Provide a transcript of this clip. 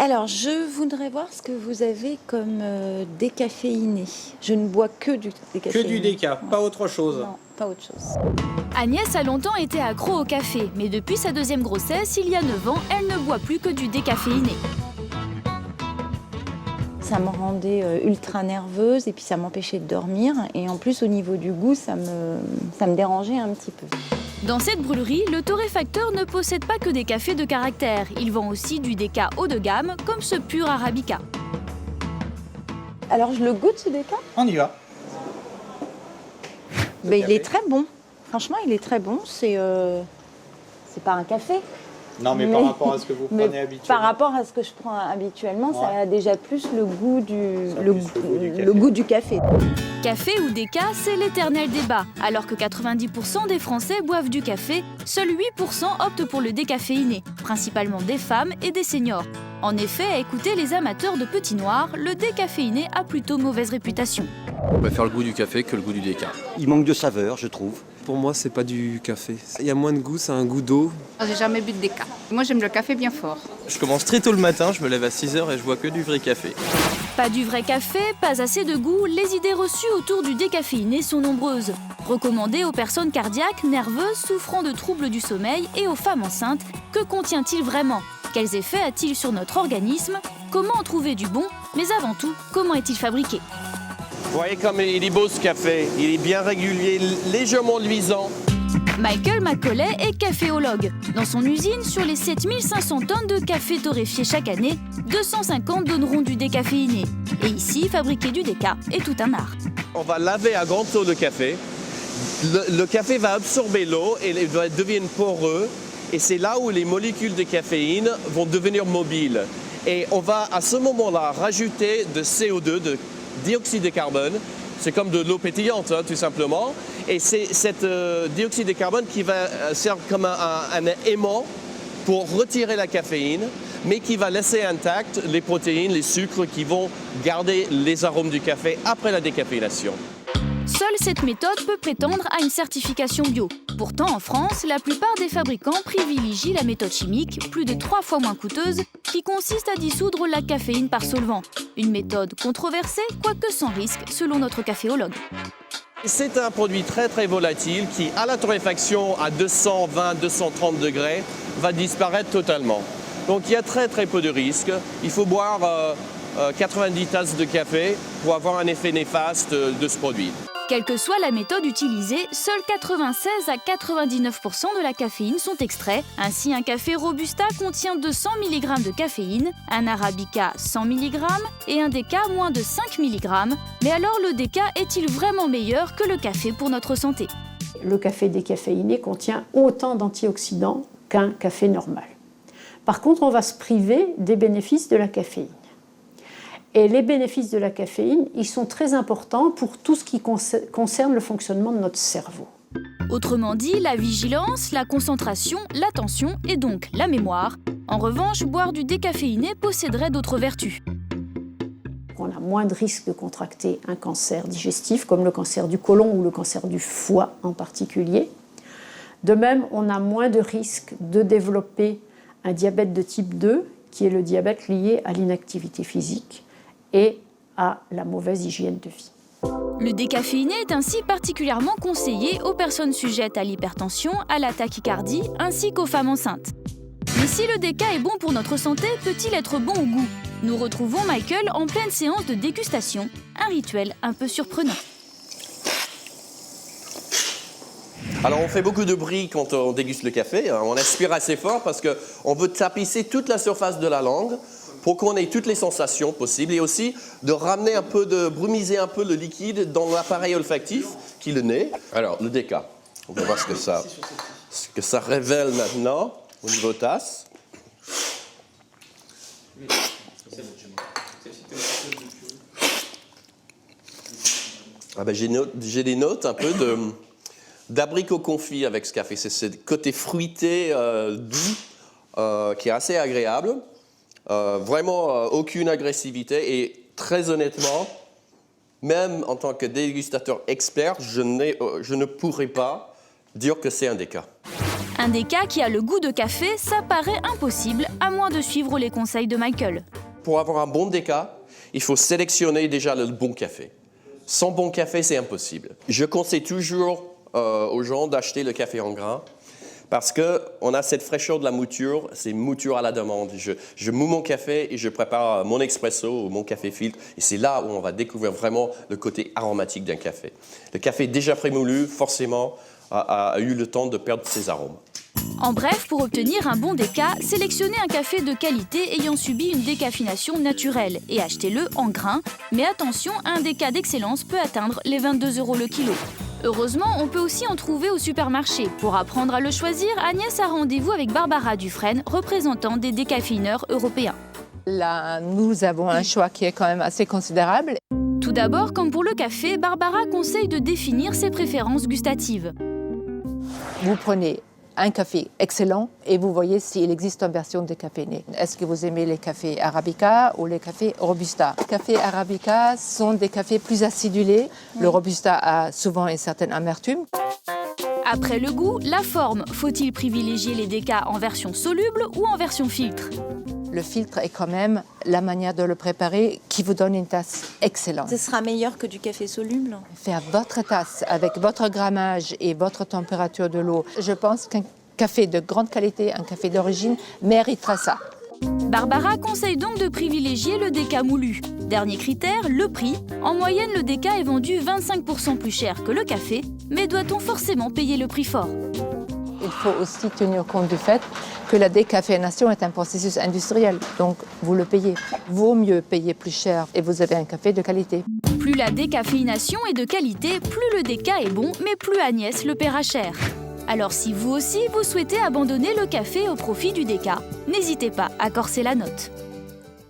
Alors, je voudrais voir ce que vous avez comme décaféiné. Je ne bois que du décaféiné. Que du déca, pas autre chose. Non, pas autre chose. Agnès a longtemps été accro au café, mais depuis sa deuxième grossesse, il y a 9 ans, elle ne boit plus que du décaféiné. Ça me rendait ultra nerveuse et puis ça m'empêchait de dormir. Et en plus, au niveau du goût, ça me dérangeait un petit peu. Dans cette brûlerie, le torréfacteur ne possède pas que des cafés de caractère. Il vend aussi du déca haut de gamme, comme ce pur arabica. Alors, je le goûte, ce déca? On y va. Ben, il est très bon. Franchement, il est très bon. C'est pas un café. Non, mais par rapport à ce que vous prenez habituellement. Par rapport à ce que je prends habituellement, ça a déjà plus le goût du café. Café ou déca, c'est l'éternel débat. Alors que 90% des Français boivent du café, seuls 8% optent pour le décaféiné, principalement des femmes et des seniors. En effet, à écouter les amateurs de petits noirs, le décaféiné a plutôt mauvaise réputation. On préfère le goût du café que le goût du déca. Il manque de saveur, je trouve. Pour moi, c'est pas du café. Il y a moins de goût, c'est un goût d'eau. J'ai jamais bu de déca. Moi, j'aime le café bien fort. Je commence très tôt le matin, je me lève à 6h et je bois que du vrai café. Pas du vrai café, pas assez de goût, les idées reçues autour du décaféiné sont nombreuses. Recommandé aux personnes cardiaques, nerveuses, souffrant de troubles du sommeil et aux femmes enceintes, que contient-il vraiment? Quels effets a-t-il sur notre organisme? Comment en trouver du bon? Mais avant tout, comment est-il fabriqué? Vous voyez comme il est beau ce café, il est bien régulier, légèrement luisant. Michael Macaulay est caféologue. Dans son usine, sur les 7500 tonnes de café torréfié chaque année, 250 donneront du décaféiné. Et ici, fabriquer du déca est tout un art. On va laver à grand eau le café. Le café va absorber l'eau et il va devenir poreux. Et c'est là où les molécules de caféine vont devenir mobiles. Et on va à ce moment-là rajouter de CO2, de dioxyde de carbone. C'est comme de l'eau pétillante, hein, tout simplement. Et c'est cet dioxyde de carbone qui va servir comme un aimant pour retirer la caféine, mais qui va laisser intactes les protéines, les sucres qui vont garder les arômes du café après la décaféination. Seule cette méthode peut prétendre à une certification bio. Pourtant, en France, la plupart des fabricants privilégient la méthode chimique, plus de 3 fois moins coûteuse, qui consiste à dissoudre la caféine par solvant. Une méthode controversée, quoique sans risque, selon notre caféologue. C'est un produit très très volatile qui, à la torréfaction à 220-230 degrés, va disparaître totalement. Donc il y a très très peu de risques. Il faut boire 90 tasses de café pour avoir un effet néfaste de ce produit. Quelle que soit la méthode utilisée, seuls 96 à 99% de la caféine sont extraits. Ainsi, un café Robusta contient 200 mg de caféine, un Arabica 100 mg et un déca moins de 5 mg. Mais alors le déca est-il vraiment meilleur que le café pour notre santé? Le café décaféiné contient autant d'antioxydants qu'un café normal. Par contre, on va se priver des bénéfices de la caféine. Et les bénéfices de la caféine, ils sont très importants pour tout ce qui concerne le fonctionnement de notre cerveau. Autrement dit, la vigilance, la concentration, l'attention et donc la mémoire. En revanche, boire du décaféiné posséderait d'autres vertus. On a moins de risques de contracter un cancer digestif, comme le cancer du côlon ou le cancer du foie en particulier. De même, on a moins de risques de développer un diabète de type 2, qui est le diabète lié à l'inactivité physique et à la mauvaise hygiène de vie. Le décaféiné est ainsi particulièrement conseillé aux personnes sujettes à l'hypertension, à la tachycardie ainsi qu'aux femmes enceintes. Mais si le déca est bon pour notre santé, peut-il être bon au goût? Nous retrouvons Michael en pleine séance de dégustation, un rituel un peu surprenant. Alors on fait beaucoup de bruit quand on déguste le café, on aspire assez fort parce qu'on veut tapisser toute la surface de la langue pour qu'on ait toutes les sensations possibles et aussi de ramener un peu, de brumiser un peu le liquide dans l'appareil olfactif qui est le nez. Alors le déca, on va voir ce que ça révèle maintenant au niveau tasse. Ah ben, j'ai des notes un peu d'abricot confit avec ce café. C'est ce côté fruité doux qui est assez agréable. Vraiment aucune agressivité et très honnêtement, même en tant que dégustateur expert, je ne pourrais pas dire que c'est un déca. Un déca qui a le goût de café, ça paraît impossible, à moins de suivre les conseils de Michael. Pour avoir un bon déca, il faut sélectionner déjà le bon café. Sans bon café, c'est impossible. Je conseille toujours aux gens d'acheter le café en grains parce qu'on a cette fraîcheur de la mouture, c'est mouture à la demande. Je moue mon café et je prépare mon expresso ou mon café filtre. Et c'est là où on va découvrir vraiment le côté aromatique d'un café. Le café déjà prémoulu, forcément, a eu le temps de perdre ses arômes. En bref, pour obtenir un bon déca, sélectionnez un café de qualité ayant subi une décaféination naturelle et achetez-le en grains. Mais attention, un déca d'excellence peut atteindre les 22 € le kilo. Heureusement, on peut aussi en trouver au supermarché. Pour apprendre à le choisir, Agnès a rendez-vous avec Barbara Dufresne, représentante des décaféineurs européens. Là, nous avons un choix qui est quand même assez considérable. Tout d'abord, comme pour le café, Barbara conseille de définir ses préférences gustatives. Vous prenez un café excellent et vous voyez s'il existe une version décaféinée. Est-ce que vous aimez les cafés Arabica ou les cafés Robusta? Les cafés Arabica sont des cafés plus acidulés. Le Robusta a souvent une certaine amertume. Après le goût, la forme. Faut-il privilégier les décas en version soluble ou en version filtre? Le filtre est quand même la manière de le préparer qui vous donne une tasse excellente. Ce sera meilleur que du café soluble? Faire votre tasse avec votre grammage et votre température de l'eau, je pense qu'un café de grande qualité, un café d'origine, méritera ça. Barbara conseille donc de privilégier le déca moulu. Dernier critère, le prix. En moyenne, le déca est vendu 25% plus cher que le café, mais doit-on forcément payer le prix fort? Il faut aussi tenir compte du fait que la décaféination est un processus industriel, donc vous le payez. Vaut mieux payer plus cher et vous avez un café de qualité. Plus la décaféination est de qualité, plus le déca est bon, mais plus Agnès le paiera cher. Alors si vous aussi vous souhaitez abandonner le café au profit du déca, n'hésitez pas à corser la note.